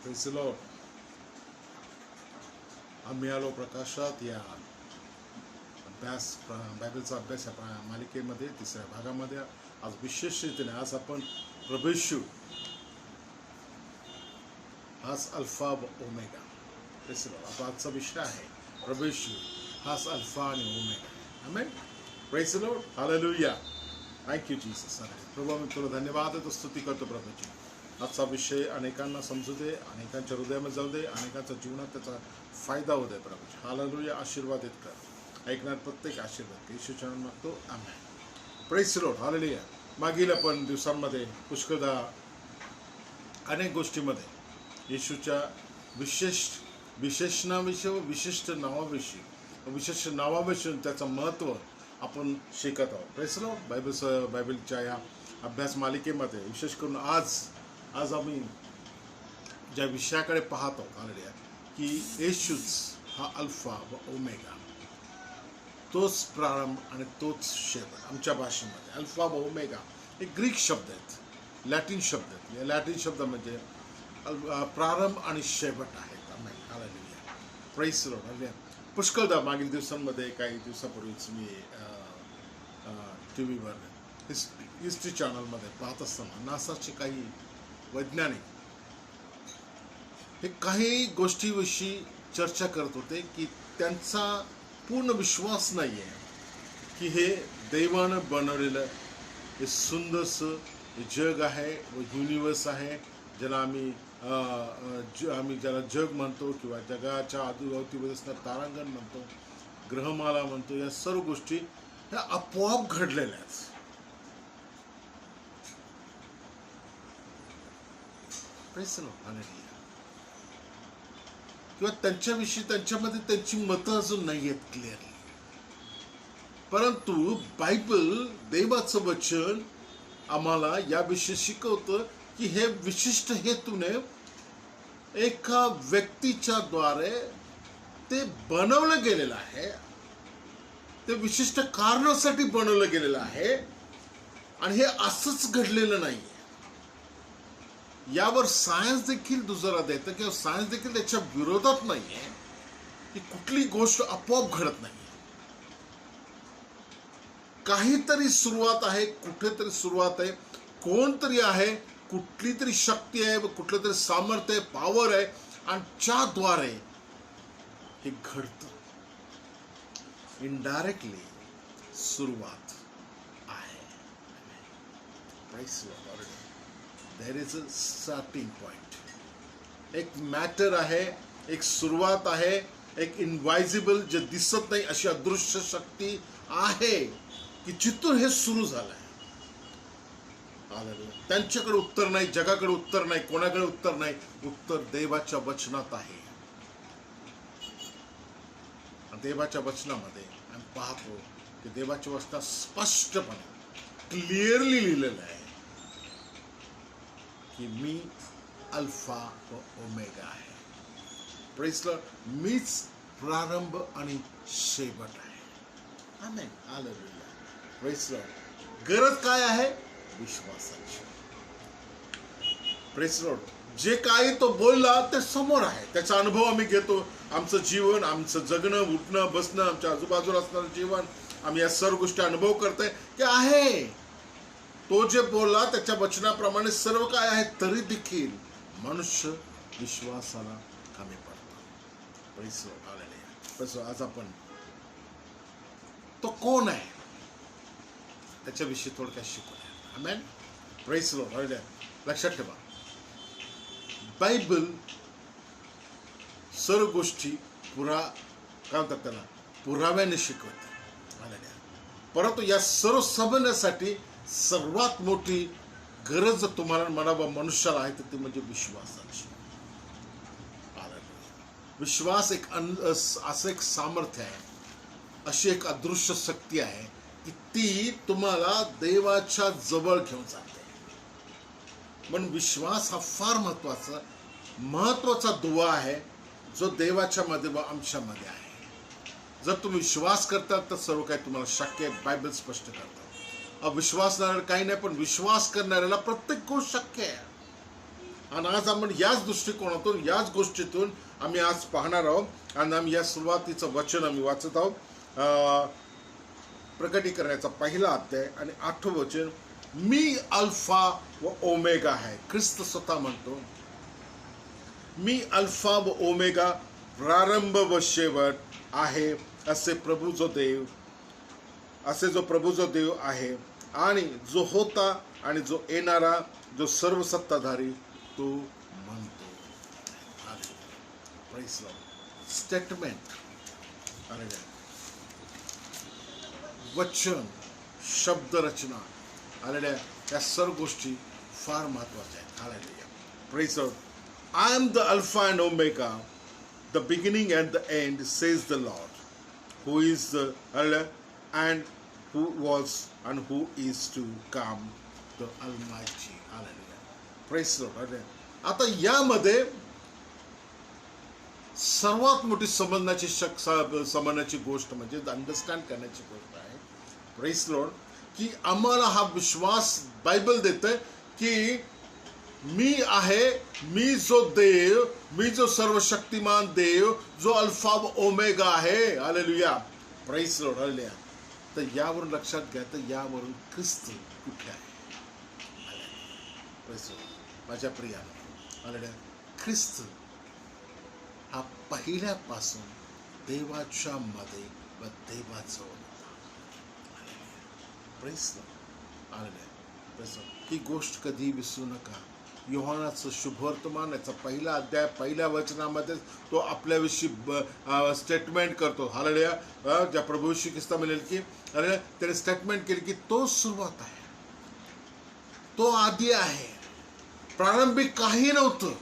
Praise the Lord. आम्ही आलो प्रकाशात या बायबलचा अभ्यास या मालिकेमध्ये तिसऱ्या भागामध्ये आज विशेष रीतीने आज आपण प्रभू येशू हाच अल्फा व ओमेगा. Praise the Lord. आता आजचा विषय आहे प्रभू येशू हाच अल्फा आणि omega. Amen. Praise the Lord. Hallelujah. Thank you Jesus. प्रभू मी तुला धन्यवाद देतो, स्तुती करतो प्रभूची. आजचा विषय अनेकांना समजू दे, अनेकांच्या हृदयामध्ये जाऊ दे, अनेकांच्या जीवनात त्याचा फायदा होऊ दे प्रभूजी. हालेलुया. आशीर्वादित कर, ऐकणार प्रत्येक आशीर्वाद येशूच्या नावात मागतो. Amen. Praise the Lord. Hallelujah. मागील आपण दिवसांमध्ये पुष्कळदा अनेक गोष्टीमध्ये येशूच्या विशेषणाविषयी व विशिष्ट नावाविषयी त्याचं महत्त्व आपण शिकत आहोत. Praise the Lord. बायबलच्या या अभ्यास मालिकेमध्ये विशेष करून आज आम्ही ज्या विषयाकडे पाहतो हालेलुया की येशूच हा अल्फा व ओमेगा, तोच प्रारंभ आणि तोच शेवट. आमच्या भाषेमध्ये अल्फा व ओमेगा हे ग्रीक शब्द आहेत, लॅटिन शब्द आहेत. या लॅटिन शब्द म्हणजे प्रारंभ आणि शेवट आहेत. Hallelujah. Praise the Lord. Hallelujah. पुष्कळदा मागील दिवसांमध्ये काही दिवसापूर्वीच मी टी व्हीवर हिस्ट्री चॅनलमध्ये पाहत असताना नासाचे काही वैज्ञानिक हे काही गोष्टीविषयी चर्चा करत होते की त्यांचा पूर्ण विश्वास नाही आहे की हे दैवानं बनवलेलं हे सुंदरसं जग आहे व युनिवर्स आहे, ज्याला आम्ही ज्याला जग म्हणतो किंवा जगाच्या आजूबाजूमध्ये असणारं तारांगण म्हणतो, ग्रहमाला म्हणतो, या सर्व गोष्टी ह्या आपोआप घडलेल्या आहेत. किंवा त्यांच्यामध्ये त्यांची मतं अजून नाही आहेत क्लिअरली. परंतु बायबल देवाचं वचन आम्हाला याविषयी शिकवतं की हे विशिष्ट हेतूने एका व्यक्तीच्या द्वारे ते बनवलं गेलेलं आहे, ते विशिष्ट कारणासाठी बनवलं गेलेलं आहे आणि हे असंच घडलेलं नाही. यावर सायन्स देखील दुजोरा देतं किंवा सायन्स देखील त्याच्या विरोधात नाही आहे की कुठली गोष्ट आपोआप घडत नाही. काहीतरी सुरुवात आहे, कुठेतरी सुरुवात आहे, कोणतरी आहे, कुठली तरी शक्ती आहे व कुठलं तरी सामर्थ्य आहे, पॉवर आहे आणि ज्याद्वारे हे घडतं. इनडायरेक्टली सुरुवात आहे. There is a starting point. एक मॅटर आहे, एक सुरुवात आहे, एक इनवायझिबल जे दिसत नाही अशी अदृश्य शक्ती आहे की जिथून हे सुरू झालंय. त्यांच्याकडे उत्तर नाही, जगाकडे उत्तर नाही, कोणाकडे उत्तर नाही. उत्तर देवाच्या वचनात आहे. देवाच्या वचनामध्ये आम्ही पाहतो की देवाच्या वचनात स्पष्टपणे क्लिअरली लिहिलेलं आहे की मी अल्फा व ओमेगा आहे. Praise the lord. मीच प्रारंभ आणि शेवट आहे. Amen. Hallelujah. Praise the lord. गरज काय आहे? विश्वासाची. Praise the lord. जे काही तो बोलला ते समोर आहे, त्याचा अनुभव आम्ही घेतो. आमचं जीवन, आमचं जगणं, उठणं, बसणं, आमच्या आजूबाजूला असणारं जीवन, आम्ही या सर्व गोष्टी अनुभव करतोय की आहे. तो जे बोलला त्याच्या वचनाप्रमाणे सर्व काय आहे, तरी देखील मनुष्य विश्वासाला कमी पडतो. Praise the Lord. हालेलुया. आज आपण तो कोण आहे त्याच्याविषयी थोडक्यात शिकूया. Amen. Praise the Lord. Hallelujah. लक्षात ठेवा, बायबल सर्व गोष्टी काय म्हणतात त्याला, पुराव्याने शिकवते. परंतु या सर्व समजण्यासाठी सर्वात मोठी गरज तुम्हाला मला व मनुष्याला आहे ती म्हणजे विश्वासाची. विश्वास एक असं एक सामर्थ्य आहे, अशी एक अदृश्य शक्ती आहे की ती तुम्हाला देवाच्या जवळ घेऊन जाते. म्हणून विश्वास हा फार महत्वाचा दुवा आहे जो देवाच्या मध्ये व आमच्यामध्ये आहे. जर तुम्ही विश्वास करता तर सर्व काही तुम्हाला शक्य आहे. बायबल स्पष्ट करतात. अविश्वास काही नाही, पण विश्वास करणाऱ्याला प्रत्येक गोष्ट शक्य आहे. आणि आज आपण याच दृष्टिकोनातून याच गोष्टीतून आम्ही आज पाहणार आहोत आणि आम्ही या सुरुवातीचं वचन आम्ही वाचत आहोत. प्रकटीकरणाचा पहिला अध्याय आणि 8वं वचन. मी अल्फा व ओमेगा आहे. ख्रिस्त स्वतः म्हणतो मी अल्फा व ओमेगा, प्रारंभ व शेवट आहे, असे जो प्रभू जो देव आहे आणि जो होता आणि जो येणारा, जो सर्व सत्ताधारी, तो म्हणतो. स्टेटमेंट, वचन, शब्द रचना आलेल्या या सर्व गोष्टी फार महत्वाच्या आहेत. Hallelujah. Praise Lord. I am the Alpha and Omega, the beginning and the end, says the Lord, who is the and who was and who is to come, the Almighty. Hallelujah. Praise the Lord. आता यामध्ये सर्वात मोठी समजण्याची गोष्ट म्हणजे understand करण्याची गोष्ट आहे. Praise Lord. की आम्हाला हा विश्वास बायबल देते की मी आहे, मी जो देव, मी जो सर्वशक्तिमान देव, जो अल्फा व ओमेगा आहे. हालेलुया. Praise lord. हालेलुया. तर यावरून लक्षात घ्या, तर यावरून ख्रिस्त कुठे आहे. Praise Lord. माझ्या प्रियाने, हालेलुया, ख्रिस्त हा पहिल्यापासून देवाच्या मध्ये व देवाचं होता. Praise lord. Hallelujah. Praise lord. ही गोष्ट कधी विसरू नका. योहानाचं शुभवर्तमान याचा पहिला अध्याय पहिल्या वचनामध्ये तो आपल्याविषयी स्टेटमेंट करतो. हालेलुया. ज्या प्रभूविषयी किस्ता मिळेल की हालेलुया, त्याने स्टेटमेंट केली की तो सुरुवात आहे, तो आधी आहे, प्रारंभिक काही नव्हतं.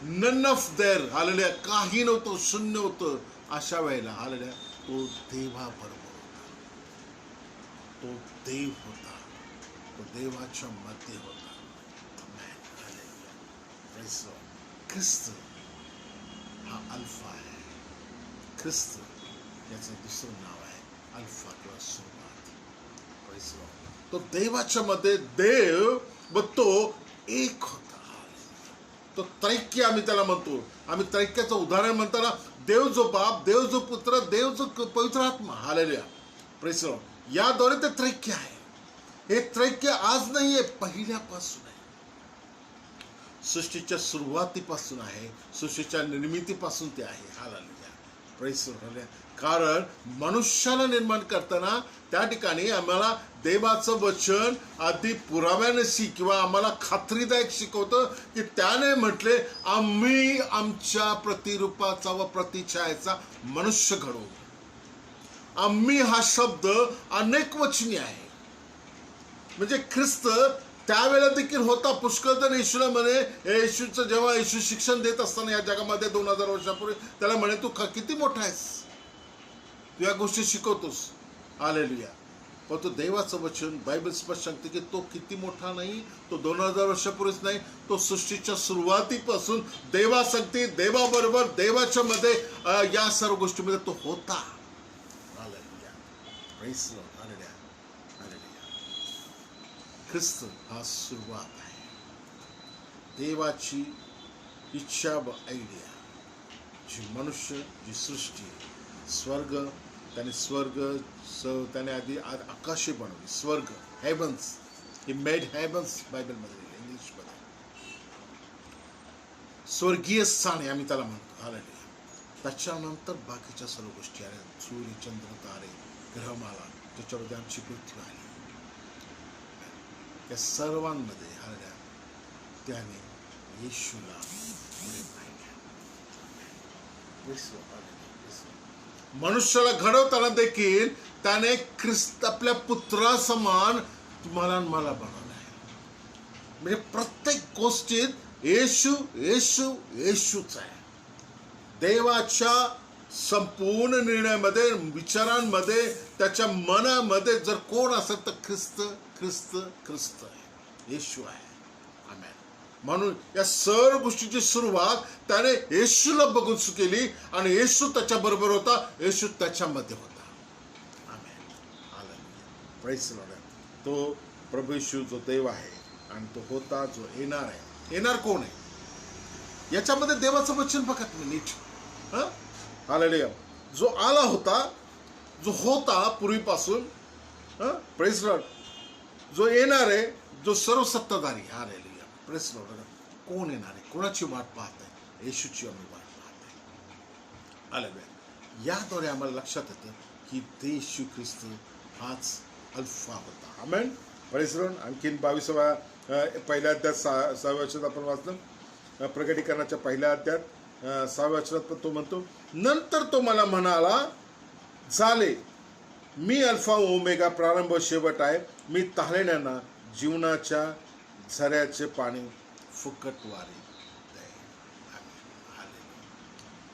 None of there. हालेलुया. काही नव्हतं, शून्य होतं. अशा वेळेला हालेलुया तो देवाबरोबर होता, तो देव होता, तो देवाच्या मध्ये होता. ख्रिस्त हा अल्फा आहे. ख्रिस्त याचं दुसरं नाव आहे अल्फा किंवा सुरुवात. तो देवाच्या मध्ये देव व तो एक होता. तो त्रैक्य आम्ही त्याला म्हणतो. आम्ही त्रैक्याचं उदाहरण म्हणताना देव जो बाप, देव जो पुत्र, देव जो पवित्र आत्मा. हालेलुया. Praise Lord. याद्वारे ते त्रैक्य आहे. हे त्रैक्य आज नाहीये, पहिल्यापासून आहे. सृष्टीच्या सुरुवातीपासून आहे, सृष्टीच्या निर्मितीपासून ते आहे. हालेलुया. Praise Lord. कारण मनुष्याला करताना त्या ठिकाणी आम्हाला देवाचं वचन आधी पुराव्याने किंवा आम्हाला खात्रीदायक शिकवतं की त्याने म्हटले आम्ही आमच्या प्रतिरूपाचा व प्रतिछायेचा मनुष्य घडवू. आम्ही हा शब्द अनेक वचनी आहे. म्हणजे ख्रिस्त त्यावेळेला देखील होता. पुष्कळजण येशूला म्हणे, येशूचं जेव्हा येशू शिक्षण देत असताना या जगामध्ये 2000 वर्षापूर्वी त्याला म्हणे तू किती मोठा आहेस, तू या गोष्टी शिकवतोस. हालेलुया. पण तो देवाचं वचन बायबल स्पष्ट सांगते की तो किती मोठा नाही, तो 2000 वर्षापूर्वीच नाही, तो सृष्टीच्या सुरुवातीपासून देवासक्ती, देवाबरोबर, देवाच्या मध्ये या सर्व गोष्टीमध्ये तो होता. हालेलुया. Praise lord. हालेलुया. ख्रिस्त हा सुरुवात आहे. देवाची इच्छा व आयडिया, जी मनुष्य, जी सृष्टी, स्वर्ग, त्याने आधी आकाशे बनवली. स्वर्ग, हेवन्स, ही मेड हेवन्स बायबलमध्ये, इंग्लिशमध्ये स्वर्गीय स्थान आहे आम्ही त्याला म्हणतो. हालेलुया. त्याच्यानंतर बाकीच्या सर्व गोष्टी आल्या. सूर्य, चंद्र, तारे, ग्रहमाला, त्याच्यामध्ये आमची पृथ्वी आली. या सर्वांमध्ये हालेलुया त्याने येशूला पुढे पाहिलं. मनुष्याला घडवताना देखील त्याने ख्रिस्त आपल्या पुत्रासमान तुम्हाला मला बनवलं आहे. म्हणजे प्रत्येक गोष्टीत येशू येशू येशूच आहे. देवाच्या संपूर्ण निर्णयामध्ये, विचारांमध्ये, त्याच्या मनामध्ये जर कोण असेल तर ख्रिस्त ख्रिस्त ख्रिस्त आहे, येशू आहे. आमेन. म्हणून या सर्व गोष्टीची सुरुवात त्याने येशूला बघून केली आणि येशू त्याच्या बरोबर होता, येशू त्याच्यामध्ये होता. आमेन. हालेलुया. Praise the Lord. तो प्रभू येशू जो देव आहे आणि तो होता जो येणार आहे. येणार कोण आहे याच्यामध्ये देवाचं वचन बघा तुम्ही नीट. हालेलुया. जो आला होता, जो होता पूर्वीपासून, प्रेज लॉर्ड, जो येणार आहे, जो सर्व सत्ताधारी. हालेलुया. Praise Lord. कोण येणार आहे, कोणाची वाट पाहत आहे? येशूची आम्ही वाट पाहत आहे. हालेलुया. याद्वारे आम्हाला लक्षात येतं की येशू ख्रिस्त हाच अल्फा होता. आमेन. Praise lord. आणखीन 22व्या पहिल्या अध्यायात 6व्या वचनात आपण वाचलं, प्रकटीकरणाच्या पहिल्या अध्यायात 6व्या वचनात पण तो म्हणतो, नंतर तो मला म्हणाला, झाले, मी अल्फा ओमेगा, प्रारंभ शेवट आहे. मी तहानलेल्यांना जीवनाच्या झऱ्याचे पाणी फुकट वारी दे.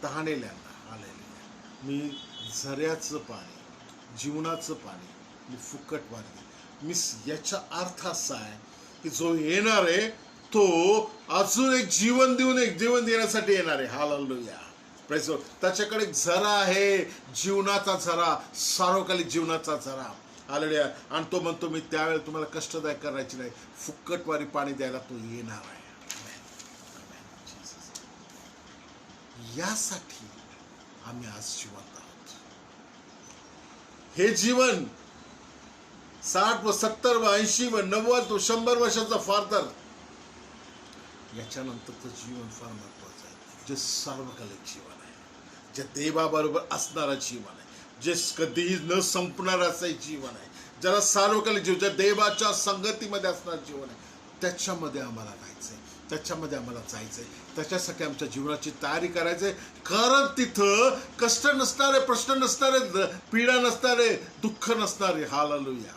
तहानलेल्यांना, हालेलुया, मी झऱ्याचं पाणी, जीवनाचं पाणी मी फुकट वारी दे. मी याचा अर्थ असा आहे की जो येणार आहे तो अजून एक जीवन देण्यासाठी येणार आहे. हालेलुया. Praise Lord. त्याच्याकडे एक झरा आहे, जीवनाचा झरा, सार्वकालिक जीवनाचा झरा. हालेलुया. आणि तो म्हणतो, मी त्यावेळेला तुम्हाला कष्टदायक करायची नाही, फुकटवारी पाणी द्यायला तो येणार आहे. यासाठी आम्ही आज जिवंत आहोत. हे जीवन 60 व 70 व 80 व 90 व 100 वर्षाचा फार तर, याच्यानंतरचं जीवन फार महत्वाचं आहे, जे सार्वकालिक जीवन आहे, जे देवाबरोबर असणारं जीवन आहे, जे कधीही न संपणारं असं जीवन आहे, ज्याला सार्वकालिक जीवन, ज्या देवाच्या संगतीमध्ये असणारं जीवन आहे, त्याच्यामध्ये आम्हाला राहायचंय, त्याच्यामध्ये आम्हाला जायचंय. त्याच्यासाठी आमच्या जीवनाची तयारी करायचंय. कारण तिथं कष्ट नसणारे, प्रश्न नसणारे, पीडा नसणारे, दुःख नसणारे. हालेलुया.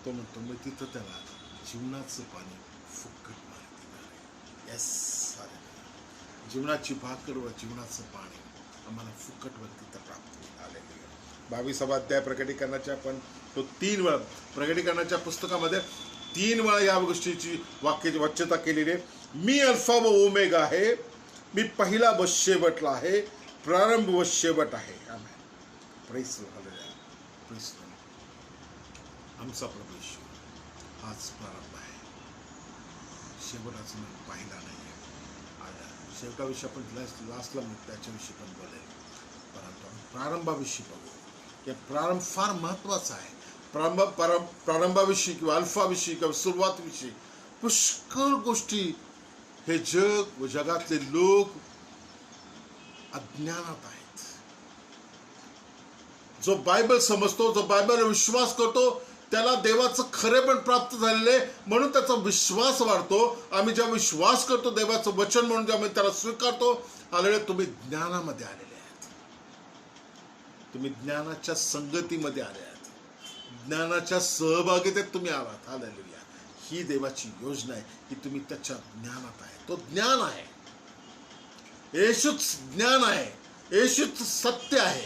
तो म्हणतो, मी तिथं त्याला जीवनाचं पाणी फुकट देणार आहे. येस. जीवनाची भाकर व जीवनाचं पाणी आम्हाला फुकट तिथं प्राप्त होईल. 22वा अध्याय प्रकटीकरणाच्या, आपण तो 3 वेळा प्रकटीकरणाच्या पुस्तकामध्ये 3 वेळा या गोष्टीची वाक्याची वाच्यता केलेली आहे. मी अल्फा व ओमेगा आहे, मी पहिला व शेवटला आहे, प्रारंभ व शेवट आहे. Praise Lord. Praise Lord. आमचा प्रभू येशू हाच प्रारंभ आहे, शेवटाचा मी पाहिला नाही आहे. शेवटाविषयी आपण लास्टला मी त्याच्याविषयी पण बोलेल, परंतु प्रारंभाविषयी बघू. की प्रारंभ फार महत्वाचा आहे. प्रारंभाविषयी किंवा अल्फाविषयी किंवा सुरुवातीविषयी पुष्कळ गोष्टी हे जग व जगातले लोक अज्ञानात आहेत. जो बायबल समजतो, जो बायबलवर विश्वास करतो, त्याला देवाचं खरे पण प्राप्त झालेले, म्हणून त्याचा विश्वास वाढतो. आम्ही जेव्हा विश्वास करतो, देवाचं वचन म्हणून जेव्हा आम्ही त्याला स्वीकारतो, हालेलुया, तुम्ही ज्ञानामध्ये आलेले आहेत, तुम्ही ज्ञानाच्या संगतीमध्ये आले आहात, ज्ञानाच्या सहभागितेत तुम्ही आलात. हालेलुया. ही देवाची योजना आहे की तुम्ही त्याच्या ज्ञानात आहे. तो ज्ञान आहे, येशूच ज्ञान आहे, येशूच सत्य आहे.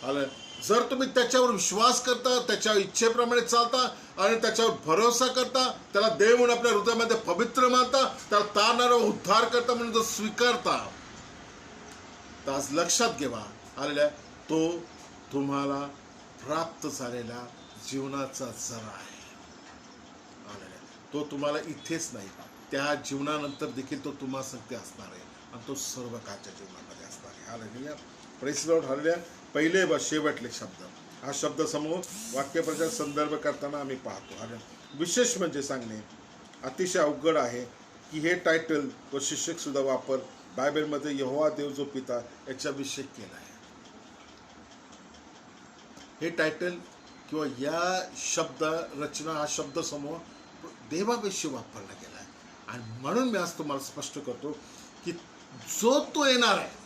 हालेलुया. जर तुम्ही त्याच्यावर विश्वास करता, त्याच्या इच्छेप्रमाणे चालता आणि त्याच्यावर भरोसा करता, त्याला देव म्हणून आपल्या हृदयामध्ये पवित्र मानता, त्याला तारणारा उद्धार करता म्हणून जर स्वीकारता, तर आज लक्षात घ्यावा, आलेला तो तुम्हाला प्राप्त झालेला जीवनाचा झरा आहे. तो तुम्हाला इथेच नाही, त्या जीवनानंतर देखील तो तुम्हा संगती असणार आहे आणि तो सर्व काळच्या जीवनामध्ये असणार आहे. हालेलुया. Praise lord. हालेलुया. पहिले व शेवटले शब्द, हा शब्द समूह वाक्यप्रचार संदर्भ करताना आम्ही पाहतो. विशेष म्हणजे सांगणे अतिशय अवघड आहे की हे टायटल व शीर्षक सुद्धा वापर बायबलमध्ये यहोवा देव जो पिता याच्याविषयी केला आहे. हे टायटल किंवा या शब्द रचना, हा शब्द समूह देवाविषयी वापरला गेला आहे. आणि म्हणून मी आज तुम्हाला स्पष्ट करतो की जो तो येणार आहे,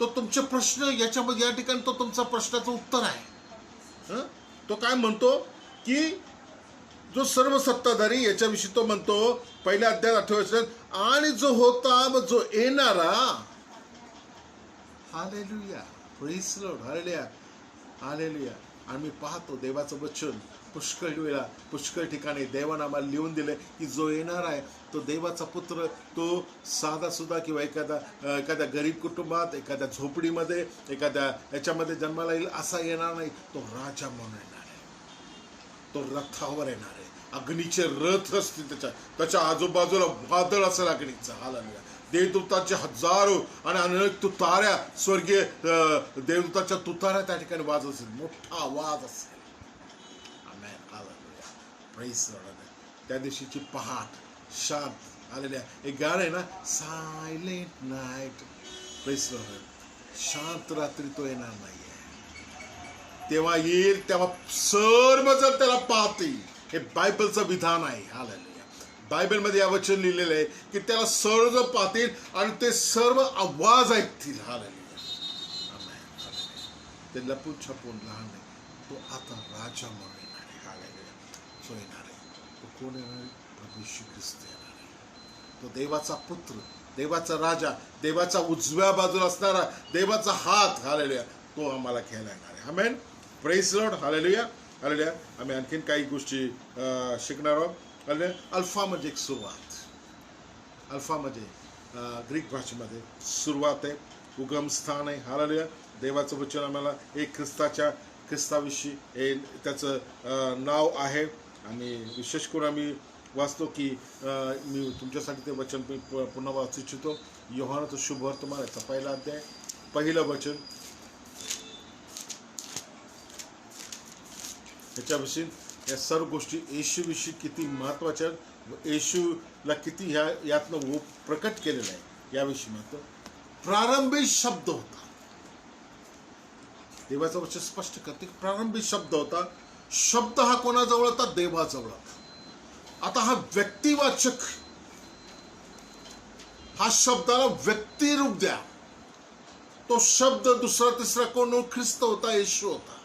तो तुमचे प्रश्न याच्यामध्ये, या ठिकाणी तो तुमचा प्रश्नाचं उत्तर आहे. तो काय म्हणतो की जो सर्व सत्ताधारी, याच्याविषयी तो म्हणतो पहिल्या अध्यायात 8व्या वचनात, आणि जो होता व जो येणारा. Hallelujah. Praise lord. Hallelujah. Hallelujah. आणि मी पाहतो देवाचं वचन पुष्कळ वेळा, पुष्कळ ठिकाणी देवानं आम्हाला लिहून दिले की जो येणार आहे तो देवाचा पुत्र, तो साधा सुद्धा किंवा एखाद्या गरीब कुटुंबात, एखाद्या झोपडीमध्ये, एखाद्या याच्यामध्ये जन्माला येईल असा येणार नाही, तो राजा म्हणून येणार आहे. तो रथावर येणार आहे. अग्नीचे रथ असतील त्याच्या आजूबाजूला वादळ असेल अग्नीचं. हालेलुया. देवदूतांचे हजारो आणि अनेक तुताऱ्या, स्वर्गीय देवदूतांच्या तुताऱ्या त्या ठिकाणी वाजत असेल. मोठा आवाज असेल. आमेन. हालेलुया. Praise the Lord. त्या दिवशीची पहाट शांत. हालेलुया. एक गाणं आहे ना, silent night. Praise the Lord. शांत रात्री तो येणार नाहीये. तेव्हा येईल तेव्हा सर्वजण त्याला पाहतील. हे बायबलचं विधान आहे. हालेलुया. बायबलमध्ये या वचन लिहिलेलं आहे की त्याला सर्व पाहतील आणि ते सर्व आवाज ऐकतील. हालेलुया. ते लपून छपून लहान आहे. तो आता राजा म्हणून येणार आहे. हालेलुया. तो येणार आहे. तो कोण येणार आहे? प्रभू येशू ख्रिस्त येणार आहे. तो देवाचा पुत्र, देवाचा राजा, देवाचा उजव्या बाजूला असणारा देवाचा हात. हालेलुया. तो आम्हाला घ्यायला येणार आहे. आमेन. Praise lord. हालेलुया. हालेलुया. आम्ही आणखीन काही गोष्टी शिकणार आहोत. अल्फा म्हणजे एक सुरुवात. अल्फा म्हणजे ग्रीक भाषेमध्ये सुरुवात आहे, उगमस्थान आहे. हालेलुया. देवाचं वचन आम्हाला एक ख्रिस्ताविषयी त्याचं नाव आहे. आणि विशेष करून आम्ही वाचतो की मी तुमच्यासाठी ते वचन पुन्हा वाचू इच्छितो. योहानाचा शुभ वर्तमान याचा 1 अध्याय 1 वचन. त्याच्याविषयी या सर्व गोष्टी येशूविषयी किती महत्त्वाच्या व येशूला किती यातनं प्रकट केलेलं आहे याविषयी महत्त्व. प्रारंभी शब्द होता. देवाचं वचन स्पष्ट करते की प्रारंभी शब्द होता. शब्द हा कोणाजवळ होता? देवाजवळ होता. आता हा व्यक्तिवाचक, हा शब्दाला व्यक्तिरूप द्या. तो शब्द दुसरा तिसरा कोण? ख्रिस्त होता, येशू होता.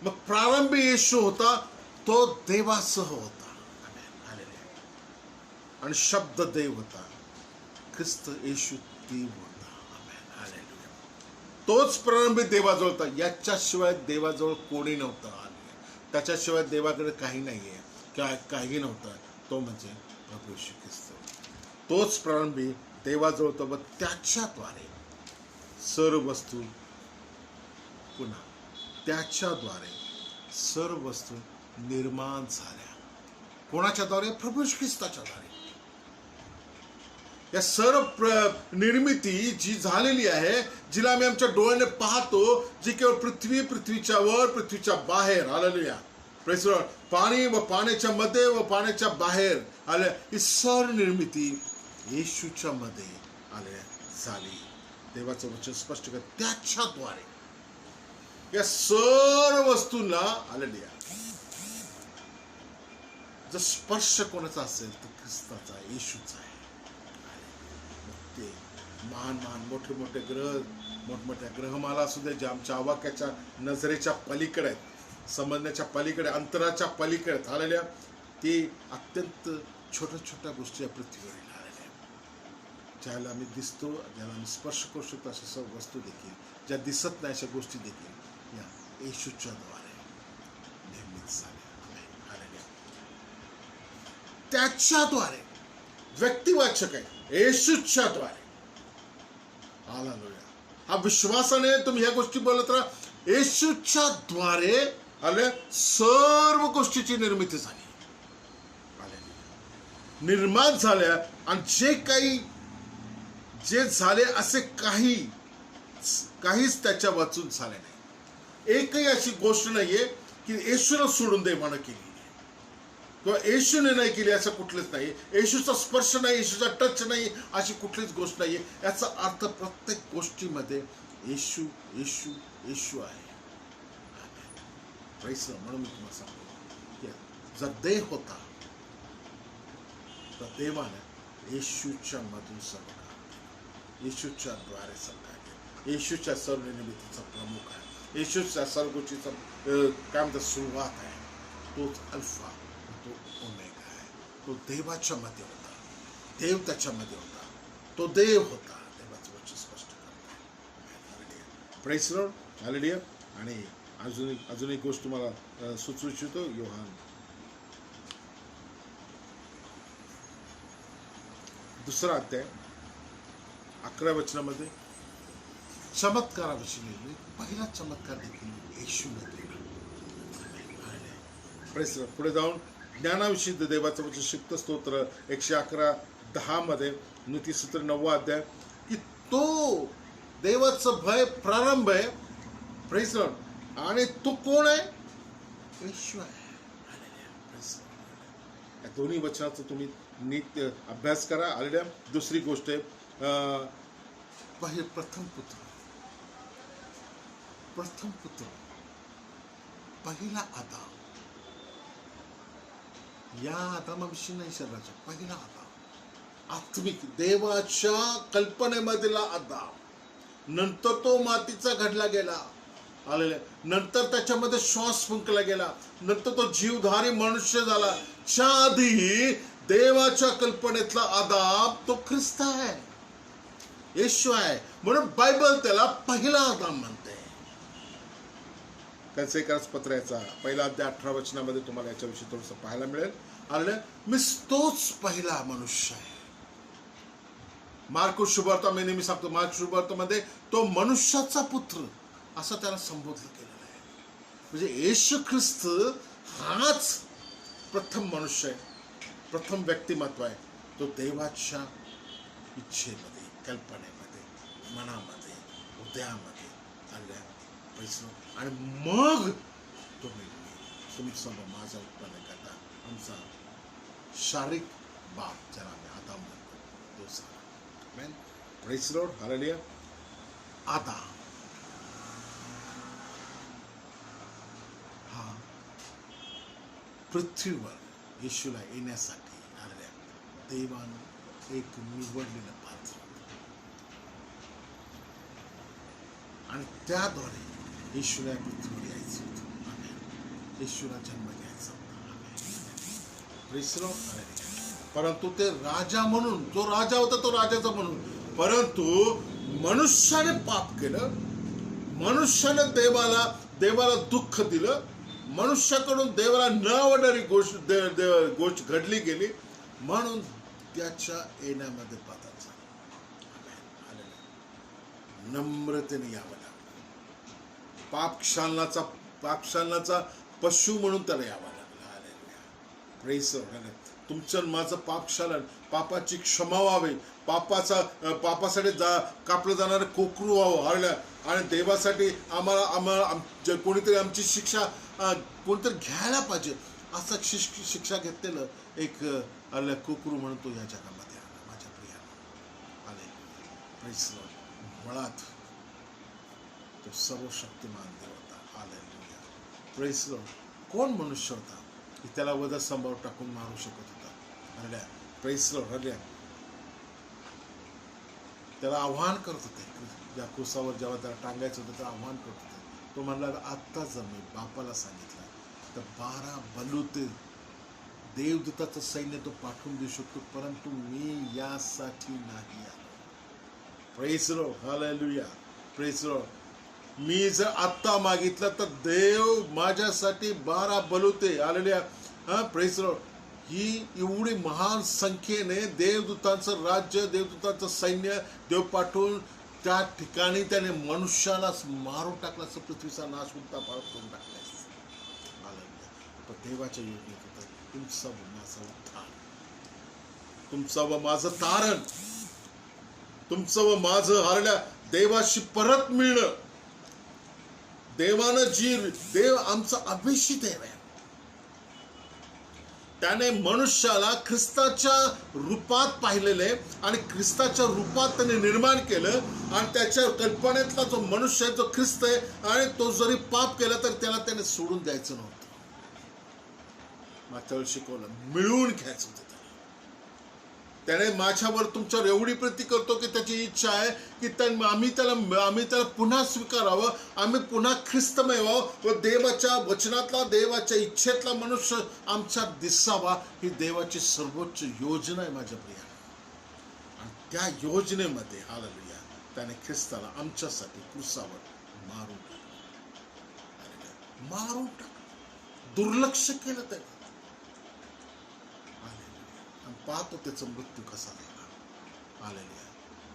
मग प्रारंभी येशू होता, तो देवासह होता. आणि शब्द देव होता. ख्रिस्त येशू देव होता. तोच प्रारंभी देवाजवळ होता. याच्याशिवाय देवाजवळ कोणी नव्हतं. त्याच्याशिवाय देवाकडे काही नाहीये, काही नव्हतं. तो म्हणजे प्रभू येशू ख्रिस्त. तोच प्रारंभी देवाजवळ होता व त्याच्याद्वारे सर्व वस्तू, पुन्हा त्याच्याद्वारे सर्व वस्तू निर्माण झाल्या. कोणाच्याद्वारे? प्रभू येशू ख्रिस्ताच्याद्वारे. या सर्व निर्मिती जी झालेली आहे, जिला आम्ही आमच्या डोळ्याने पाहतो, जी केवळ पृथ्वीच्या वर, पृथ्वीच्या बाहेर. हालेलुया. Praise the Lord. पाणी व पाण्याच्या मध्ये व पाण्याच्या बाहेर आल्या, ही सर्व निर्मिती येशूच्या मध्ये आल्या झाली. देवाचं वचन स्पष्ट कर. त्याच्याद्वारे या सर्व वस्तूंना हालेलुया जर स्पर्श कोणाचा असेल तर ख्रिस्ताचा, येशूचा आहे. ते महान मोठे मोठे ग्रह, मोठमोठ्या ग्रहमाला असू दे, जे आमच्या आवाक्याच्या नजरेच्या पलीकडे आहेत, समजण्याच्या पलीकडे, अंतराच्या पलीकडे. हालेलुया. ते अत्यंत छोट्या गोष्टी या पृथ्वीवर आलेल्या, ज्याला आम्ही दिसतो, ज्याला आम्ही स्पर्श करू शकतो, अशा सर्व वस्तू देखील, ज्या दिसत नाही अशा गोष्टी देखील या येशूच्या द्वारे निर्मित झाल्या. हालेलुया. त्याच्याद्वारे व्यक्तिवाचक आहे. येशूच्या द्वारे. हालेलुया. हा विश्वासाने तुम्ही ह्या गोष्टी बोलत राहा. येशूच्या द्वारे आले सर्व गोष्टीची निर्मिती झाली. निर्माण झाल्या. आणि जे झाले असे काहीच त्याच्या वाचून झाले नाही. एकही अशी गोष्ट नाहीये की येशूला सोडून देवानं केली किंवा येशूने नाही केली असं कुठलंच नाही. येशूचा स्पर्श नाही, येशूचा टच नाही, अशी कुठलीच गोष्ट नाहीये. याचा अर्थ प्रत्येक गोष्टीमध्ये येशू येशू येशू आहे. म्हणून मी तुम्हाला सांगतो, जर देव होता तर देवाने येशूच्या मधून सर्व काम, येशूच्या द्वारे सर्व काम, येशूच्या सर्व निर्मितीचा प्रमुख आहे, येशूच्या सर्व गोष्टीचा काय म्हणतात सुरुवात आहे. तोच अल्फा, तो ओमेगा आहे. तो देवाच्या मध्ये होता, देव त्याच्यामध्ये होता, तो देव होता. देवाचं वचन स्पष्ट करतो. Praise the Lord. हालेलुया. आणि अजून एक गोष्ट तुम्हाला सुचवू इच्छितो. योहान 2 अध्याय 11 वचनामध्ये चमत्काराविषयी लिहिलेले. पहिला चमत्कार देखील येशूने केला. पुढे जाऊन ज्ञानाविषयी देवाचं वचन शिक्त स्तोत्र 111:10 मध्ये नीतिसूत्र 9वा अध्याय, की तो देवाचं भय प्रारंभ आहे. Praise Lord. आणि तो कोण आहे? येशू आहे. या दोन्ही वचनाचा तुम्ही नीट अभ्यास करा. आलेल्या दुसरी गोष्ट आहे प्रथम पुत्र पहिला आदाम. या आदामाविषयी नाही शरीराचा पहिला आदाम, आत्मिक देवाच्या कल्पनेमधला आदाम. नंतर तो मातीचा घडला गेला. आलेला नंतर त्याच्यामध्ये श्वास फुंकला गेला. नंतर तो जीवधारी मनुष्य झाला. च्या आधी देवाच्या कल्पनेतला आदाम तो ख्रिस्त आहे, येशू आहे. म्हणून बायबल त्याला पहिला आदाम म्हणते. कन्सेकर्स पत्राचा 1 अध्याय 18 वचनामध्ये तुम्हाला याच्याविषयी थोडंसं पाहायला मिळेल. आलेलं मी तोच पहिला मनुष्य आहे. मार्को शुभार्थ मी नेहमी सांगतो, मार्क शुभार्थमध्ये तो मनुष्याचा पुत्र असं त्याला संबोधलं गेलेलं आहे. म्हणजे येशू ख्रिस्त हाच प्रथम मनुष्य आहे, प्रथम व्यक्तिमत्व आहे. तो देवाच्या इच्छेमध्ये, कल्पनेमध्ये, मनामध्ये, हृदयामध्ये आल्या पैसे. आणि मग तुम्ही समोर माझा उत्पन्न करता. आमचा शारीरिक बाप ज्याला आम्ही आदाम म्हणतो तो Sarah. Praise lord. Hallelujah. Adam हा पृथ्वीवर येशूला येण्यासाठी आलेल्या देवानं एक निवडलेलं पात्र, आणि त्याद्वारे येशूला पृथ्वीवर यायचं होतं. आमेन. येशूला जन्म घ्यायचा होता. परंतु ते राजा म्हणून, जो राजा होता तो राजाचा म्हणून, परंतु मनुष्याने पाप केलं. मनुष्याने देवाला दुःख दिलं. मनुष्याकडून देवाला न आवडणारी गोष्ट घडली गेली. म्हणून त्याच्या येण्यामध्ये बदल झाला. नम्रतेने यावं लागलं. पापक्षालनाचा पशु म्हणून त्याला यावं लागलं. Praise Lord. तुमचं माझं पापक्षालन, पापाची क्षमा व्हावी, पापासाठी कापलं जाणारं कोकरू व्हावं. आणि देवासाठी आम्हाला कोणीतरी आमची शिक्षा कोणीतरी घ्यायला पाहिजे असं शिक्षा घेतलेलं एक कोकरू म्हणतो या जगामध्ये आला. माझ्या प्रियाला आले. Praise Lord. मुळात तो सर्वशक्तिमान देव होता. हालेलुया. Praise Lord. कोण मनुष्य होता की त्याला वधस्तंभावर टाकून मारू शकत होता? हरल्या. Praise lord. हरल्या. त्याला आव्हान करत होते. या क्रूसावर जेव्हा त्याला टांगायचं होतं त्याला आव्हान करत होते. तो म्हणला आत्ता जर मी बापाला सांगितलं तर 12 बलूते देवदूताचं सैन्य तो पाठवून देऊ शकतो, परंतु मी यासाठी नाही आलो. Praise lord. Hallelujah. Praise lord. मी जर आत्ता मागितलं तर देव माझ्यासाठी 12 बलूते आलेल्या. Praise lord. ही एवढी महान संख्येने देवदूतांचं राज्य, देवदूतांचं सैन्य देव पाठवून त्या ठिकाणी त्याने मनुष्याला मारून टाकला. पृथ्वीचा नाश उलटा पाळत करून टाकला. पण देवाच्या योजनेत होतं तुमचं व माझं उत्थान, तुमचं व माझं तारण, तुमचं व माझं हरल्या देवाशी परत मिळणं. देवानं देव आमचा अभिषेक देव आहे. त्याने मनुष्याला ख्रिस्ताच्या रूपात पाहिलेले आणि ख्रिस्ताच्या रूपात त्याने निर्माण केलं. आणि त्याच्या कल्पनेतला जो मनुष्य आहे, जो ख्रिस्त आहे, आणि तो जरी पाप केला तर त्याला त्याने सोडून द्यायचं नव्हतं. माझ्यावर शिकवलं मिळवून घ्यायचं होतं. त्याने माझ्यावर तुमच्यावर एवढी प्रीती करतो की त्याची इच्छा आहे की आम्ही त्याला पुन्हा स्वीकारावं, आम्ही पुन्हा ख्रिस्तमय व्हावं व देवाच्या वचनातला, देवाच्या इच्छेतला मनुष्य आमच्यात दिसावा. ही देवाची सर्वोच्च योजना आहे माझ्या प्रिया. आणि त्या योजनेमध्ये हालेलुया त्याने ख्रिस्ताला आमच्यासाठी क्रूसावर मारून टाकलं, दुर्लक्ष केलं त्याने. आणि पाहतो त्याचा मृत्यू कसा झाला. आलेले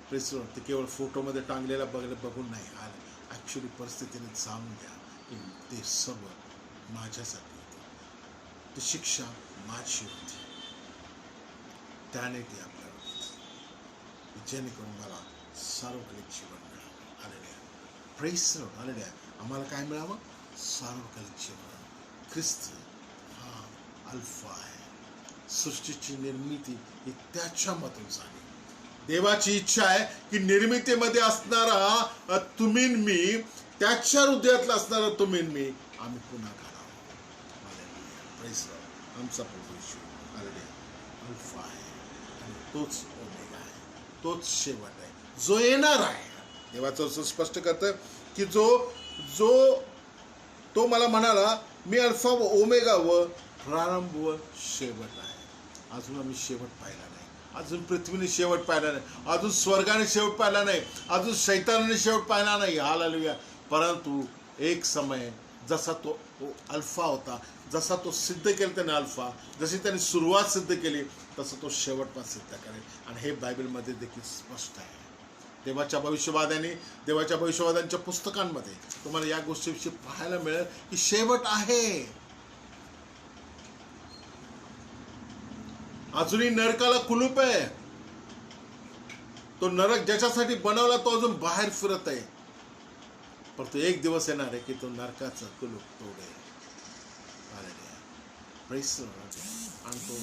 प्रेस लॉर्ड. ते केवळ फोटोमध्ये टांगलेला बघून नाही आले. ॲक्च्युली परिस्थितीने जाणून घ्या की ते सर्व माझ्यासाठी होते. ती शिक्षा माझी होती, त्याने ती आपल्याला दिली, जेणेकरून मला सार्वकालिक जीवन मिळावं. Hallelujah, praise the Lord. Hallelujah, आम्हाला काय मिळावं? सार्वकालिक जीवन. ख्रिस्त हा अल्फा आहे. सृष्टीची निर्मिती ही त्याच्यामधून झाली. देवाची इच्छा आहे की निर्मितीमध्ये असणारा तुम्ही मी, त्याच्या हृदयातला असणारा तुम्ही मी, आम्ही पुन्हा घालावं. Praise the lord. आमचा प्रभू येशू हालेलुया अल्फा आहे आणि तोच ओमेगा आहे, तोच शेवट आहे, जो येणार आहे. देवाचं असं स्पष्ट करतं की तो मला म्हणाला, मी अल्फा व ओमेगा व प्रारंभ व शेवट आहे. अजून आम्ही शेवट पाहिला नाही, अजून पृथ्वीने शेवट पाहिला नाही, अजून स्वर्गाने शेवट पाहिला नाही, अजून शैतानाने शेवट पाहिला नाही. हालेलुया. परंतु एक समय जसा तो अल्फा होता, जसा तो सिद्ध केला त्याने अल्फा, जशी त्याने सुरुवात सिद्ध केली, तसं तो शेवट पण सिद्ध करेल. आणि हे बायबलमध्ये देखील स्पष्ट आहे. देवाच्या भविष्यवाद्यांच्या पुस्तकांमध्ये तुम्हाला या गोष्टीविषयी पाहायला मिळेल की शेवट आहे. अजूनही नरकाला कुलूप आहे. तो नरक ज्याच्यासाठी बनवला तो अजून बाहेर फिरत आहे. परंतु एक दिवस येणार आहे की तो नरकाचा कुलूप तोडेल. आणि तो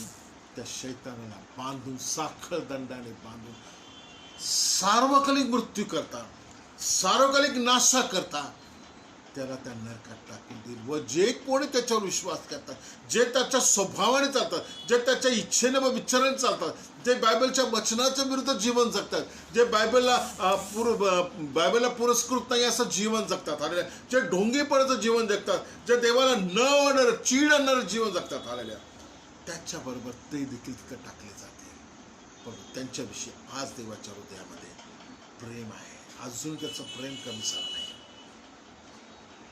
त्या शैतानाला बांधून, साखळ दंडाने बांधून सार्वकालिक मृत्यू करता, सार्वकालिक नाशा करता त्याला त्या नरकात टाकून देईल. व जे कोणी त्याच्यावर विश्वास करतात, जे त्याच्या स्वभावाने चालतात, जे त्याच्या इच्छेने व विचाराने चालतात, जे बायबलच्या वचनाच्या विरुद्ध जीवन जगतात, जे बायबलला पुरस्कृत नाही असं जीवन जगतात, हालेलुया, जे ढोंगीपणाचं जीवन जगतात, जे देवाला न आवडणारं, चीड आणणारं जीवन जगतात, हालेलुया, त्याच्याबरोबर ते देखील तिथं टाकले जाते. पण त्यांच्याविषयी आज देवाच्या हृदयामध्ये प्रेम आहे. अजून त्याचं प्रेम कमी झालं नाही.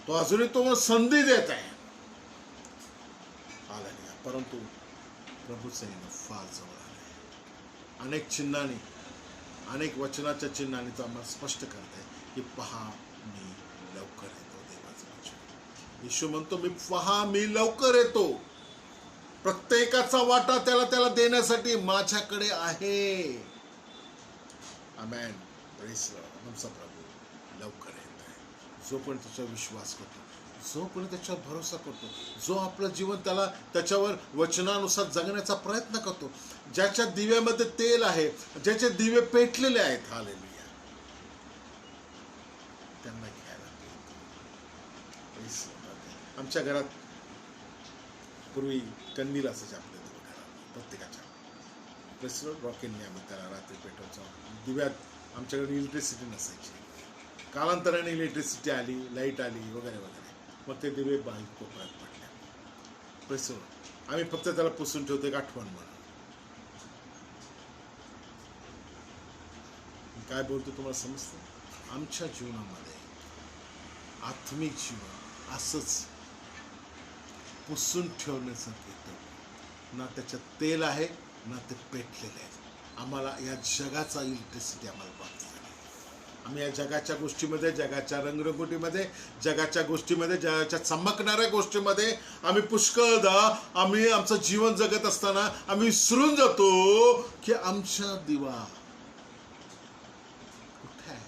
तो अजूनही तो संधी देत आहे. हालेलुया. परंतु प्रभूचं येणं फार जवळ आलंय. अनेक चिन्हांनी, अनेक वचनाच्या चिन्हांनी तो आम्हाला स्पष्ट करत आहे की पहा मी लवकर येतो. देवाचं वचन येशू म्हणतो, मी पहा मी लवकर येतो. प्रत्येकाचा वाटा त्याला देण्यासाठी माझ्याकडे आहे. आमेन. Praise the lord. आमचा प्रभू लवकर येत आहे. जो पण त्याच्यावर विश्वास करतो, जो कोणी त्याच्यावर भरोसा करतो, जो आपलं जीवन त्याच्यावर वचनानुसार जगण्याचा प्रयत्न करतो, ज्याच्या दिव्यामध्ये तेल आहे, ज्याचे दिवे पेटलेले आहेत, हालेलुया, त्यांना घ्यायला. आमच्या घरात पूर्वी कंदील असायचे आपल्या घरात प्रत्येकाच्या. रॉकेलने आम्ही त्याला रात्री पेटवायचो. दिव्यात आमच्याकडे इलेक्ट्रिसिटी नसायची. कालांतराने इलेक्ट्रिसिटी आली, लाईट आली वगैरे वगैरे, मग ते दिवे बाहेर कोपऱ्यात पडले. प्रेस आम्ही फक्त त्याला पुसून ठेवतो एक आठवण म्हणून. काय बोलतो तुम्हाला समजतं? आमच्या जीवनामध्ये आत्मिक जीवन असंच पुसून ठेवण्यासारखं येतं. ना त्याच्यात तेल आहे, ना ते पेटलेले आहे. आम्हाला या जगाचा इलेक्ट्रिसिटी आम्हाला प्राप्त झाली. आम्ही या जगाच्या गोष्टीमध्ये, जगाच्या रंगरंगोटीमध्ये, जगाच्या गोष्टीमध्ये, जगाच्या चमकणाऱ्या गोष्टीमध्ये आम्ही पुष्कळदा आमचं जीवन जगत असताना आम्ही विसरून जातो की आमचा दिवा कुठे आहे?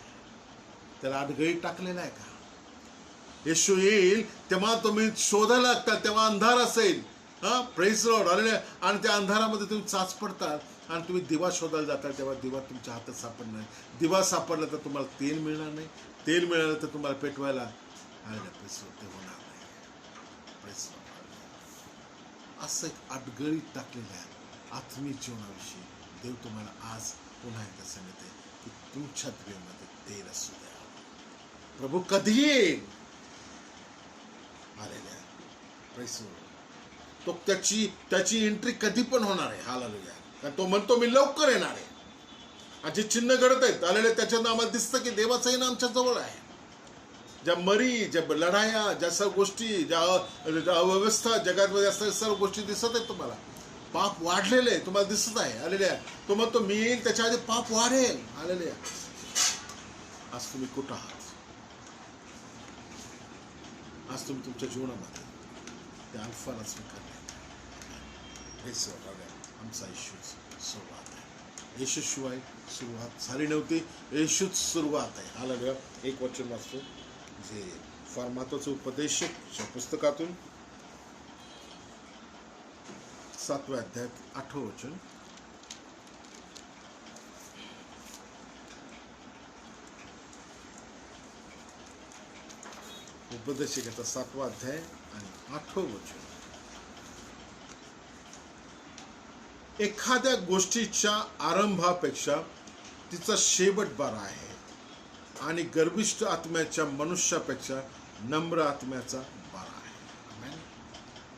त्याला आडगळीत टाकलेला आहे का? येशू येईल तेव्हा तुम्ही शोधायला लागतात, तेव्हा अंधार असेल. Praise the Lord. आणि त्या अंधारामध्ये तुम्ही चाच पडतात आणि तुम्ही दिवा शोधायला जाता, तेव्हा दिवा तुमच्या हातात सापडणार नाही. दिवा सापडला तर तुम्हाला तेल मिळणार नाही. तेल मिळालं तर तुम्हाला पेटवायला ते होणार नाही. Praise the Lord. असं एक अडगळीत टाकलेलं आहे आत्मिक जीवनाविषयी देव तुम्हाला आज पुन्हा एकदा सांगते की तुमच्या दिव्यामध्ये तेल असू द्या. प्रभू कधी येईल? आलेल्या प्रेज द लॉर्ड. तो त्याची एंट्री कधी पण होणार आहे. हालेलुया. कारण तो म्हणतो मी लवकर येणार आहे. आणि जे चिन्ह घडत आहेत आलेले त्याच्यानं आम्हाला दिसतं की देवाचं येणं आमच्या जवळ आहे. ज्या मरी, ज्या लढाया, ज्या सर्व गोष्टी, ज्या अव्यवस्था जगामध्ये असणाऱ्या सर्व गोष्टी दिसत आहेत तुम्हाला. पाप वाढलेले तुम्हाला दिसत आहे. आलेल्या तो म्हणतो मी येईल त्याच्या आधी पाप वाढेल. आलेल्या आज तुम्ही कुठं आहात? आज तुम्ही तुमच्या जीवनामध्ये त्या अल्फाला स्वीकारले, प्रेस आमचा येशूच सुरुवात आहे. येशूशिवाय सुरुवात झाली नव्हती, येशूच सुरुवात आहे. हालेलुया. एक वचन वाचतो जे फार महत्वाचं, उपदेशकच्या पुस्तकातून 7व्या अध्यायात 8वं वचन. उपदेशकाचा 7वा अध्याय आणि 8वं वचन. एखाद्या गोष्टीच्या आरंभापेक्षा तिचा शेवट बरा आहे, आणि गर्विष्ठ आत्म्याच्या मनुष्यापेक्षा नम्र आत्म्याचा बरा आहे. आमेन.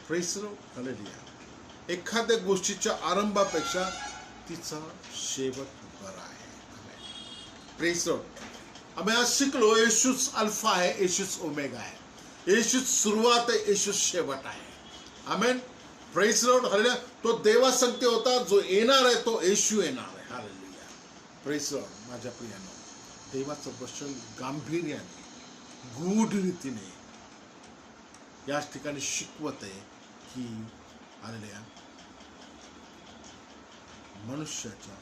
Praise the Lord. हालेलुया. एखाद्या गोष्टीच्या आरंभापेक्षा तिचा शेवट बरा आहे. आमेन. Praise the Lord. आम्ही आज शिकलो, येशूच अल्फा आहे, येशूच ओमेगा आहे, येशूच सुरुवात आहे, येशूच शेवट आहे. आमेन. Praise the Lord. हालेलुया. तो देवासंत होता, जो येणार आहे तो येशू येणार आहे. हालेलुया. Praise the Lord. माझ्या प्रियानो, देवाचं वचन गांभीर्याने, गूढ रीतीने याच ठिकाणी शिकवत आहे की हालेलुया, मनुष्याच्या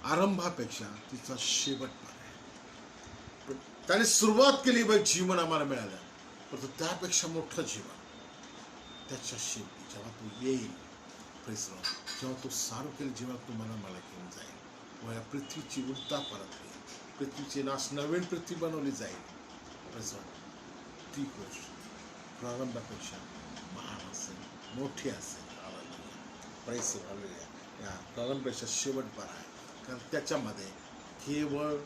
आरंभापेक्षा तिचा शेवट बरा आहे. त्याने सुरुवात केली, बाई जीवन आम्हाला मिळालं, परंतु त्यापेक्षा मोठं जीवन त्याच्या शेवटी जेव्हा तो येईल. Praise the Lord. जेव्हा तो सार्वकालिक जीवनात तुम्हाला मला घेऊन जाईल, या पृथ्वीची उलटा परत होईल, पृथ्वीची नाश नवीन पृथ्वी बनवली जाईल. Praise the Lord. ती गोष्ट प्रारंभापेक्षा महान असेल, मोठी असेल. हालेलुया. Praise the Lord. या प्रारंभापेक्षा शेवट बरा आहे, कारण त्याच्यामध्ये केवळ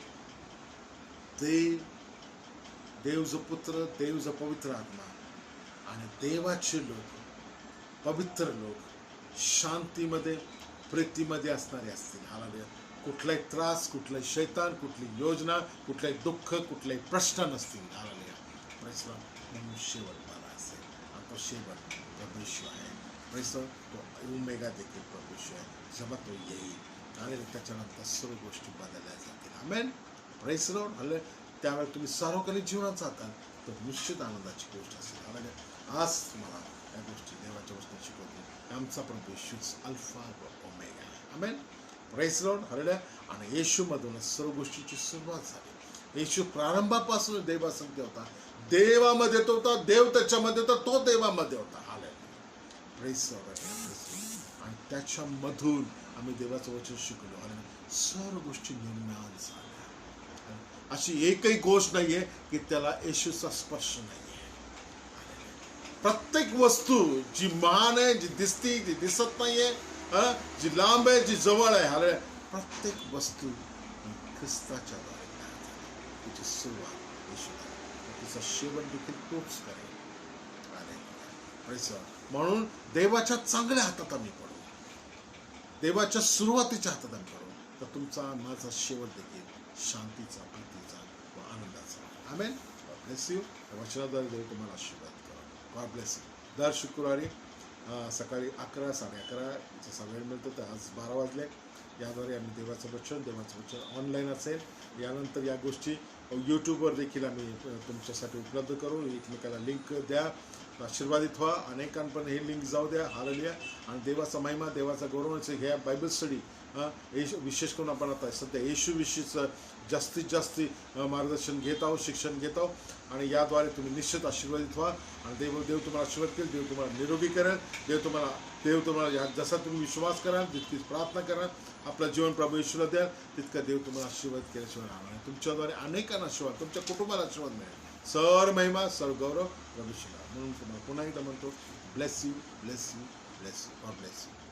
देवचा पुत्र, देवचा पवित्र आत्मा आणि देवाचे लोक, पवित्र लोक शांतीमध्ये, प्रीतीमध्ये असणारे असतील. हालेलुया. कुठलाही त्रास, कुठलाही शैतान, कुठली योजना, कुठलाही दुःख, कुठलाही प्रश्न नसतील. हालेलुया. Praise the Lord. म्हणून शेवट बरा असेल, आणि तो शेवट प्रभू आहे. Praise the Lord. तो ओमेगा देखील प्रभू आहे. जेव्हा तो येईल आणि त्याच्यानंतर सर्व गोष्टी बदलल्या जातील. आमेन. Praise the Lord. हालेलुया. त्यावेळेला तुम्ही सार्वकालिक जीवनात जाताल तर निश्चित आनंदाची गोष्ट असेल. हालेलुया. आज तुम्हाला या गोष्टी देवाच्या वचनात शिकवतील. आमचा प्रभू येशूच अल्फा व ओमेगा आहे. आमेन. Praise the Lord. हालेलुया. आणि येशूमधूनच सर्व गोष्टीची सुरुवात झाली. येशू प्रारंभापासून देवासंग होता, देवामध्ये तो होता, देव त्याच्यामध्ये होता, तो देवामध्ये होता. हालेलुया. Praise the Lord. आणि त्याच्यामधून आम्ही देवाचं वचन शिकलो आणि सर्व गोष्टी निर्माण झाल्या. अशी एकही गोष्ट नाहीये की त्याला येशूचा स्पर्श नाहीये. प्रत्येक वस्तू जी महान आहे, जी दिसती, जी दिसत नाहीये, जी लांब आहे, जी जवळ आहे, हालेलुया, प्रत्येक वस्तू ख्रिस्ताच्या द्वारे तयार झाली. तिची सुरुवात येशूला, तिचा शेवट देखील तोच करेल. म्हणून देवाच्या चांगल्या हातात आम्ही पडू, देवाच्या सुरुवातीच्या हातात आम्ही पडू, तर तुमचा माझा शेवट देखील शांतीचा, प्रीतीचा व आनंदाचा. आमेन. God bless you. वचनाद्वारे देव तुम्हाला आशीर्वाद करा. God bless you. दर शुक्रवारी सकाळी 11, 11:30 जसा वेळ मिळतो, तर आज 12 वाजले. याद्वारे आम्ही देवाचं वचन ऑनलाईन असेल. यानंतर या गोष्टी यूट्यूबवर देखील आम्ही तुमच्यासाठी उपलब्ध करू. एकमेकाला लिंक द्या, आशीर्वादित व्हा. अनेकांपर्यंत हे लिंक जाऊ द्या. हालेलुया. आणि देवाचा महिमा, देवाचा गौरव ह्या बायबल स्टडी विशेष करून आपण आता सध्या येशूविषयीचं जास्तीत जास्त मार्गदर्शन घेत आहोत, शिक्षण घेत आहोत. आणि याद्वारे तुम्ही निश्चित आशीर्वादित व्हा. आणि देव तुम्हाला आशीर्वाद करेल, देव तुम्हाला निरोगी करेल. देव तुम्हाला जसा तुम्ही विश्वास कराल, जितकी प्रार्थना कराल, आपलं जीवन प्रभू येशूला द्याल, तितका देव तुम्हाला आशीर्वाद केल्याशिवाय राहणार नाही. तुमच्याद्वारे अनेकांना आशीर्वाद, तुमच्या कुटुंबाला आशीर्वाद मिळेल. सर्व महिमा, सर्व गौरव प्रभू येशूला. म्हणून तुम्हाला पुन्हा एकदा म्हणतो, bless you, bless you, bless you. God bless you.